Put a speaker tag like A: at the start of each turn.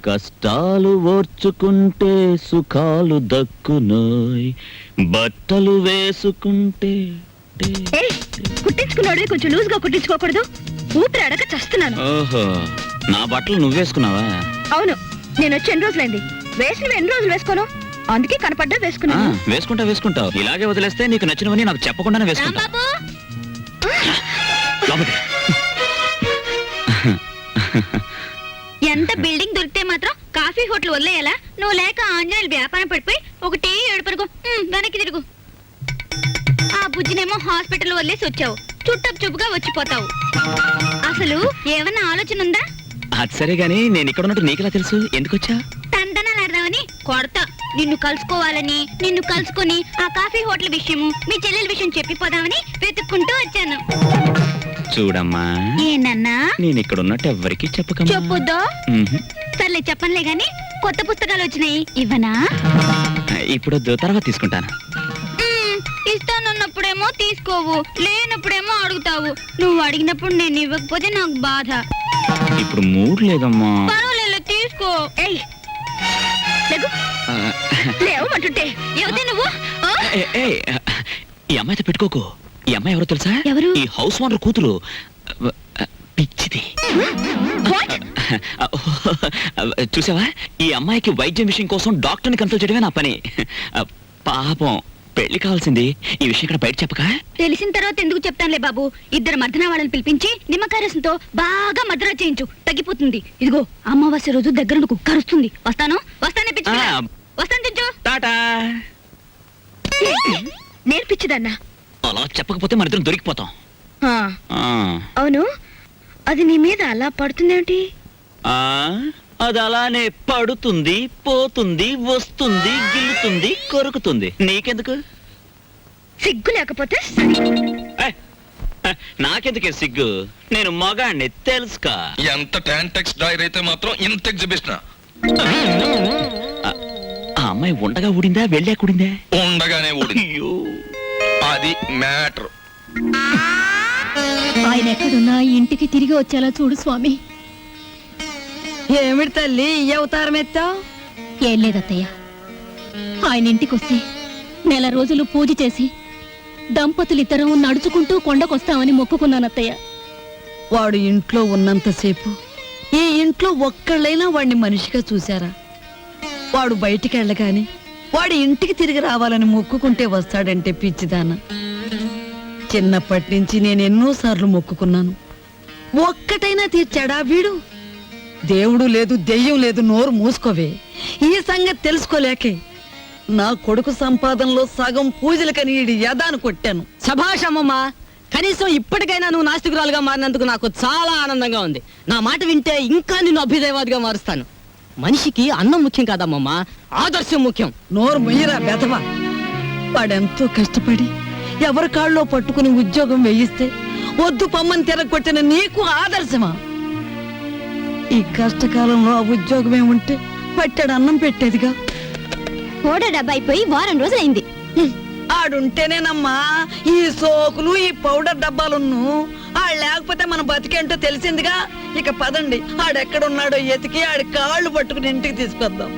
A: కష్టాలు ఓర్చుకుంటే సుఖాలు దక్కునోయ్, బట్టలు వేసుకుంటే.
B: కుట్టించుకున్నాడు కొంచెం లూజ్ గా కుట్టించుకోకూడదు. ఊపిరి అడగ చస్తున్నాను.
A: ఓహో, నా బట్టలు నువ్వేసుకున్నావా?
B: అవును, నేను వచ్చి ఎన్ని రోజులైంది. వేసినవి ఎన్ని రోజులు వేసుకోను, అందుకే కనపడ్డా వేసుకున్నాను.
A: వేసుకుంటావు. ఇలాగే వదిలేస్తే నీకు నచ్చినవని నాకు చెప్పకుండానే వేసుకుంటావు.
B: ఎంత బిల్డింగ్ దొరికితే మాత్రం కాఫీ హోటల్ వదిలేయాలా? నువ్వు లేక ఆంజనేయులు వ్యాపారం పడిపోయి ఒకటే ఏడుపరుగు వెనక్కి తిరుగు. ఆ బుజ్జినేమో హాస్పిటల్ వదిలేసి వచ్చావు, చుట్టపు చూపుగా వచ్చిపోతావు. అసలు ఏమన్నా ఆలోచన ఉందా?
A: అది సరే గానీ నేను ఇక్కడ ఉన్నట్టు నీకెలా తెలుసు? ఎందుకు వచ్చా?
B: తందనాలాడదామని కొడతా. నిన్ను కలుసుకోవాలని, నిన్ను కలుసుకొని ఆ కాఫీ హోటల్ విషయము మీ చెల్లెల విషయం చెప్పిపోదామని వెతుక్కుంటూ వచ్చాను.
A: చూడమ్మా,
B: ఏనన్నా
A: నేను ఇక్కడ ఉన్నట్టు ఎవ్వరికి చెప్పకమ్మా.
B: చెప్పుద్దో? సర్లే చెప్పనులే గాని కొత్త పుస్తకాలు వచ్చినాయి, ఇవ్వనా?
A: ఇప్పుడు తర్వాత తీసుకుంటాను.
B: ఇస్తానన్నప్పుడేమో తీసుకోవు, లేనప్పుడేమో అడుగుతావు. నువ్వు అడిగినప్పుడు నేను ఇవ్వకపోతే నాకు బాధ.
A: ఇప్పుడు మూడ్ లేదమ్మా.
B: పర్వాలేదు, తీసుకో. లేవమంటుంటే ఎవతే నువ్వు?
A: ఈ అమ్మాయితో పెట్టుకోకు. ఈ అమ్మాయి ఎవరో తెలుసా?
B: ఎవరు?
A: ఈ హౌస్ ఓనర్ కూతురు. పిచ్చిది. చూసావా, ఈ అమ్మాయికి వైద్యం విషయం కోసం డాక్టర్ని కన్సల్ట్ చేయడమే నా పని. పాపం, పెళ్లి కావాల్సింది. ఈ విషయం ఇక్కడ బయట చెప్పక.
B: తెలిసిన తర్వాత ఎందుకు చెప్తానులే బాబు. ఇద్దరు మర్దన వాళ్ళని పిలిపించి నిమ్మకాయ రసంతో బాగా మర్దన చేయించు, తగ్గిపోతుంది. ఇదిగో అమావాస్య రోజు దగ్గర కుక్కరుస్తుంది. వస్తాను వస్తాను.
A: టాటా.
B: నేర్పించదన్నా.
A: అలా చెప్పకపోతే మన ఇద్దరం దొరికిపోతాం.
B: అవును, అది నీ మీద అలా పడుతుందేమిటి?
A: అది అలానే పడుతుంది, పోతుంది, వస్తుంది, గిల్లుతుంది, కొరుకుతుంది. నీకెందుకు?
B: సిగ్గు లేకపోతే
A: నాకెందుకే సిగ్గు? నేను మగాణ్ణి, తెలుసుకా?
C: ఎంత టాంటెక్స్ డైర్ అయితే మాత్రం ఇంత ఎగ్జిబిషన్.
A: ఆ అమ్మాయి ఉండగా ఊడిందా, వెళ్ళా కూడిందా?
C: ఉండగానే ఊడింది. అది మ్యాటర్.
D: ఆయన ఎక్కడున్నా ఇంటికి తిరిగి వచ్చేలా చూడు స్వామి.
E: ఏమిటి తల్లి ఈ అవతారం ఎత్తావు?
D: ఏం లేదత్తయ్య, ఆయన ఇంటికి వస్తే నెల రోజులు పూజ చేసి దంపతులిద్దరం నడుచుకుంటూ కొండకొస్తామని మొక్కుకున్నానత్తయ్య.
E: వాడు ఇంట్లో ఉన్నంతసేపు ఈ ఇంట్లో ఒక్కళ్ళైనా వాడిని మనిషిగా చూశారా? వాడు బయటికి వెళ్ళగాని వాడి ఇంటికి తిరిగి రావాలని మొక్కుకుంటే వస్తాడంటే పిచ్చిదాన. చిన్నప్పటి నుంచి నేను ఎన్నోసార్లు మొక్కుకున్నాను, ఒక్కటైనా తీర్చాడా వీడు? దేవుడు లేదు, దెయ్యం లేదు, నోరు మూసుకోవే. ఈ సంగతి తెలుసుకోలేకే నా కొడుకు సంపాదనలో సగం పూజలకని ఈడి యదాను కొట్టాను.
F: సభాషమ్మమ్మా, కనీసం ఇప్పటికైనా నువ్వు నాస్తికురాలుగా మారినందుకు నాకు చాలా ఆనందంగా ఉంది. నా మాట వింటే ఇంకా నిన్ను అభ్యుదయవాదిగా మారుస్తాను. మనిషికి అన్నం ముఖ్యం కాదమ్మమ్మా, ఆదర్శం ముఖ్యం.
E: నోరు మొయ్యరా బెదవా. వాడెంతో కష్టపడి ఎవరి కాళ్ళలో పట్టుకుని ఉద్యోగం వేయిస్తే వద్దు పమ్మని తిరగొట్టిన నీకు ఆదర్శమా? ఈ కష్టకాలంలో ఆ ఉద్యోగం ఏముంటే పట్టాడు అన్నం పెట్టేదిగా.
B: ఓడ డబ్బా అయిపోయి వారం రోజులైంది.
E: ఆడుంటేనేనమ్మా ఈ సోకులు, ఈ పౌడర్ డబ్బాలున్ను. ఆడు లేకపోతే మన బతికేంటో తెలిసిందిగా. ఇక పదండి, ఆడెక్కడున్నాడో ఎతికి ఆడి కాళ్ళు పట్టుకుని ఇంటికి తీసుకొద్దాం.